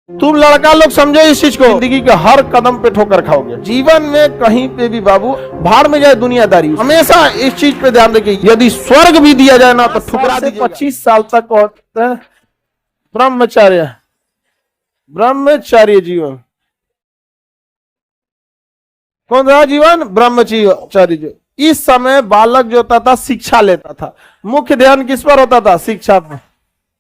तुम लड़का लोग समझो इस चीज को, जिंदगी के हर कदम पे ठोकर खाओगे। जीवन में कहीं पे भी बाबू भाड़ में जाए दुनियादारी, हमेशा इस चीज पे ध्यान रखिए। यदि स्वर्ग भी दिया जाए ना तो ठुकरा दीजिएगा। 25 साल तक होते हैं ब्रह्मचर्य, ब्रह्मचर्य जीवन। कौन सा जीवन? ब्रह्मचर्य जीवन। इस समय बालक जो होता था शिक्षा लेता था, मुख्य ध्यान किस पर होता था? शिक्षा पर।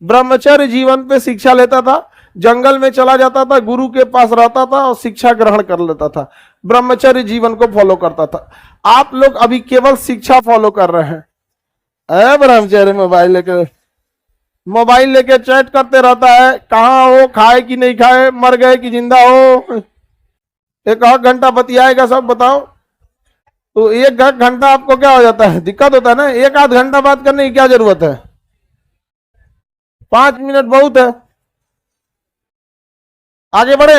ब्रह्मचर्य जीवन पे शिक्षा लेता था, जंगल में चला जाता था, गुरु के पास रहता था और शिक्षा ग्रहण कर लेता था, ब्रह्मचर्य जीवन को फॉलो करता था। आप लोग अभी केवल शिक्षा फॉलो कर रहे हैं। ब्रह्मचर्य मोबाइल लेके चैट करते रहता है, कहाँ हो, खाए कि नहीं खाए, मर गए कि जिंदा हो, एक आध घंटा बतियाएगा सब बताओ। तो एक घंटा आपको क्या हो जाता है? दिक्कत होता है ना। एक आध घंटा बात करने की क्या जरूरत है? 5 मिनट बहुत है। आगे बढ़े।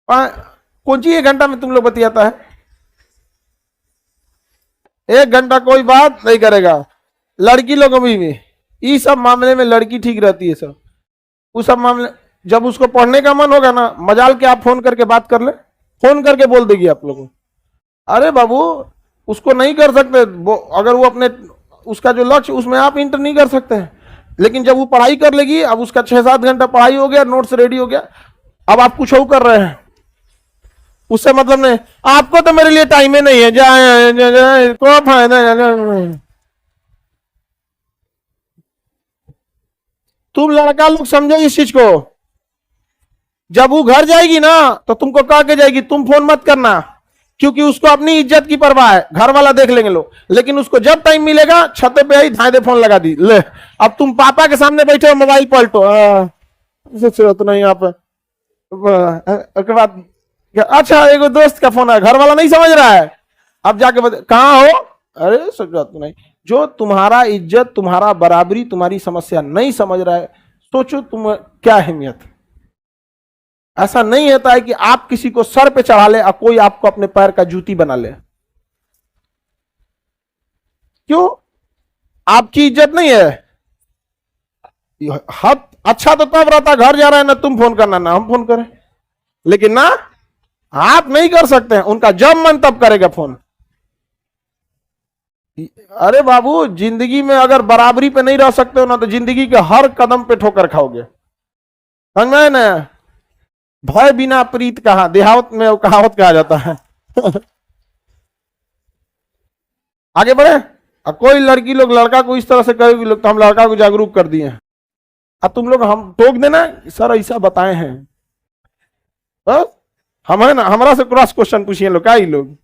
कौन सी 1 घंटा में तुम लोग बतियाता है? 1 घंटा कोई बात नहीं करेगा। लड़की लोग अभी भी इस सब मामले में लड़की ठीक रहती है। सब उस सब मामले, जब उसको पढ़ने का मन होगा ना, मजाल के आप फोन करके बात कर ले, फोन करके बोल देगी आप लोगों। अरे बाबू उसको नहीं कर सकते, अगर वो अपने उसका जो लक्ष्य उसमें आप इंटर नहीं कर सकते हैं। लेकिन जब वो पढ़ाई कर लेगी, अब उसका 6-7 घंटा पढ़ाई हो गया, नोट्स रेडी हो गया, अब आप कुछ और कर रहे हैं, उससे मतलब नहीं। आपको तो मेरे लिए टाइम ही नहीं है, जाए को फायदा। तुम लड़का लोग समझो इस चीज को। जब वो घर जाएगी ना तो तुमको कह के जाएगी तुम फोन मत करना, क्योंकि उसको अपनी इज्जत की परवाह है, घर वाला देख लेंगे लोग। लेकिन उसको जब टाइम मिलेगा छत पे आई धाए दे फोन लगा दी, ले अब तुम पापा के सामने बैठे हो, मोबाइल पलटो। तो नहीं आप उसके बाद अच्छा एगो दोस्त का फोन है, घर वाला नहीं समझ रहा है, अब जाके कहाँ हो, अरे सोच नहीं। जो तुम्हारा इज्जत, तुम्हारा बराबरी, तुम्हारी समस्या नहीं समझ रहा है, सोचो तुम क्या अहमियत। ऐसा नहीं होता है कि आप किसी को सर पे चढ़ा ले और कोई आपको अपने पैर का जूती बना ले। क्यों? आपकी इज्जत नहीं है। हद अच्छा तो तब रहता, घर जा रहा है ना तुम फोन करना ना हम फोन करें, लेकिन ना आप नहीं कर सकते हैं। उनका जब मन तब करेगा फोन। अरे बाबू जिंदगी में अगर बराबरी पे नहीं रह सकते हो ना तो जिंदगी के हर कदम पे ठोकर खाओगे, समझ में ना। भय बिना प्रीत कहा, देहावत में वो कहावत कहा जाता है। आगे बढ़े। अब कोई लड़की लोग लड़का को इस तरह से कहेगी लोग तो हम लड़का को जागरूक कर दिए हैं। अब तुम लोग हम टोक देना सर ऐसा बताए हैं, हम है ना, हमारा से क्रॉस क्वेश्चन पूछिए लोग, क्या ही लोग।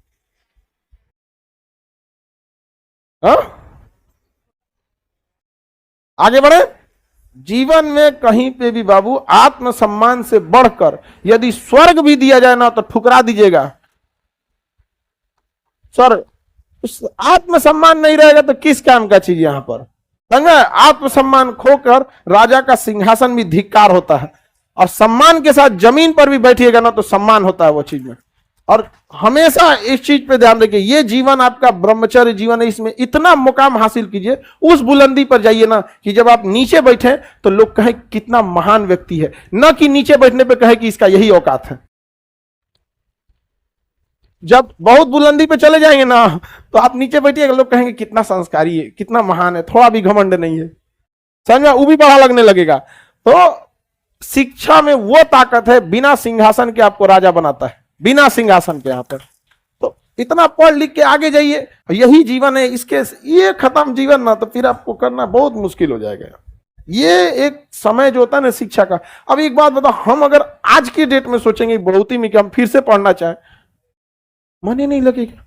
आगे बढ़े। जीवन में कहीं पे भी बाबू आत्मसम्मान से बढ़कर यदि स्वर्ग भी दिया जाए ना तो ठुकरा दीजिएगा। सर उस आत्मसम्मान नहीं रहेगा तो किस काम का चीज यहां पर? आत्मसम्मान खोकर राजा का सिंहासन भी धिक्कार होता है, और सम्मान के साथ जमीन पर भी बैठिएगा ना तो सम्मान होता है वो चीज में। और हमेशा इस चीज पे ध्यान रखिए, ये जीवन आपका ब्रह्मचर्य जीवन है, इसमें इतना मुकाम हासिल कीजिए, उस बुलंदी पर जाइए ना कि जब आप नीचे बैठे तो लोग कहें कितना महान व्यक्ति है, न कि नीचे बैठने पे कहे कि इसका यही औकात है। जब बहुत बुलंदी पे चले जाएंगे ना तो आप नीचे बैठिएगा, लोग कहेंगे कितना संस्कारी है, कितना महान है, थोड़ा भी घमंड नहीं है, समझ में, वो भी बड़ा लगने लगेगा। तो शिक्षा में वो ताकत है, बिना सिंहासन के आपको राजा बनाता है, बिना सिंहासन के। यहां पर तो इतना पढ़ लिख के आगे जाइए, यही जीवन है। इसके ये खत्म जीवन ना तो फिर आपको करना बहुत मुश्किल हो जाएगा। ये एक समय जो होता है ना शिक्षा का। अब एक बात बताओ, हम अगर आज की डेट में सोचेंगे बढ़ोतरी में कि हम फिर से पढ़ना चाहें, मन ही नहीं लगेगा।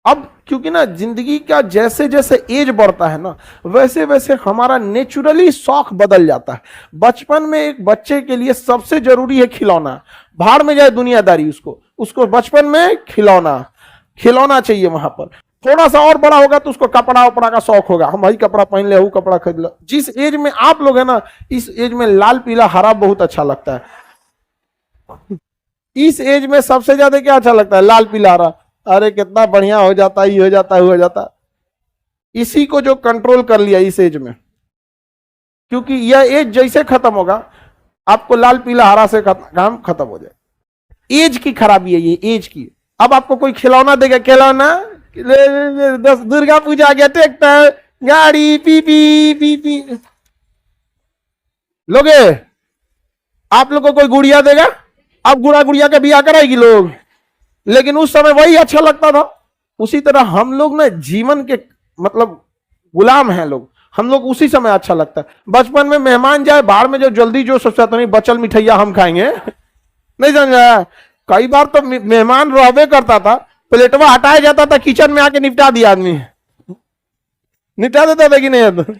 अब क्योंकि ना जिंदगी का जैसे जैसे एज बढ़ता है ना वैसे वैसे हमारा नेचुरली शौक बदल जाता है। बचपन में एक बच्चे के लिए सबसे जरूरी है खिलौना, भाड़ में जाए दुनियादारी, उसको बचपन में खिलौना चाहिए। वहां पर थोड़ा सा और बड़ा होगा तो उसको कपड़ा उपड़ा का शौक होगा, हम भाई कपड़ा पहन ले, वो कपड़ा खरीद लो। जिस एज में आप लोग है ना, इस एज में लाल पीला हरा बहुत अच्छा लगता है। इस एज में सबसे ज्यादा क्या अच्छा लगता है? लाल पीला हरा। अरे कितना बढ़िया हो जाता, ही हो जाता। इसी को जो कंट्रोल कर लिया इस एज में, क्योंकि यह एज जैसे खत्म होगा आपको लाल पीला हरा से काम खत्म हो जाए। एज की खराबी है ये, एज की। अब आपको कोई खिलौना देगा, खिलौना दुर्गा पूजा आ गया, ट्रैक्टर, गाड़ी, पीपी पीपी लोगे। आप लोग को कोई गुड़िया देगा, अब गुड़ा गुड़िया का बिया कराएगी लोग, लेकिन उस समय वही अच्छा लगता था। उसी तरह हम लोग ना जीवन के मतलब गुलाम हैं लोग, हम लोग उसी समय अच्छा लगता है। बचपन में मेहमान जाए बाहर में, जो जल्दी जो सोचता तो नहीं बचल मिठैया हम खाएंगे, नहीं समझा। कई बार तो मेहमान रहबे करता था, प्लेटवा हटाया जाता था, किचन में आके निपटा दिया आदमी, निपटा देता था कि नहीं।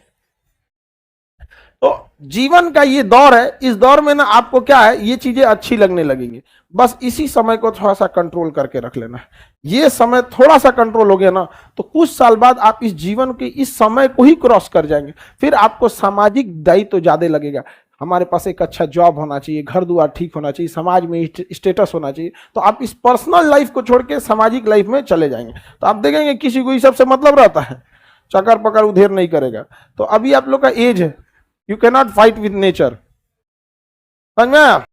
तो जीवन का ये दौर है, इस दौर में ना आपको क्या है, ये चीजें अच्छी लगने लगेंगी। बस इसी समय को थोड़ा सा कंट्रोल करके रख लेना है। ये समय थोड़ा सा कंट्रोल हो गया ना, तो कुछ साल बाद आप इस जीवन के इस समय को ही क्रॉस कर जाएंगे। फिर आपको सामाजिक दायित्व तो ज्यादा लगेगा। हमारे पास एक अच्छा जॉब होना चाहिए, घर दुआर ठीक होना चाहिए, समाज में स्टेटस होना चाहिए। तो आप इस पर्सनल लाइफ को छोड़ के सामाजिक लाइफ में चले जाएंगे, तो आप देखेंगे किसी को इस सबसे मतलब रहता है, चकर पकड़ उधेर नहीं करेगा। तो अभी आप लोग का एज है, you cannot fight with nature, समझ में आया?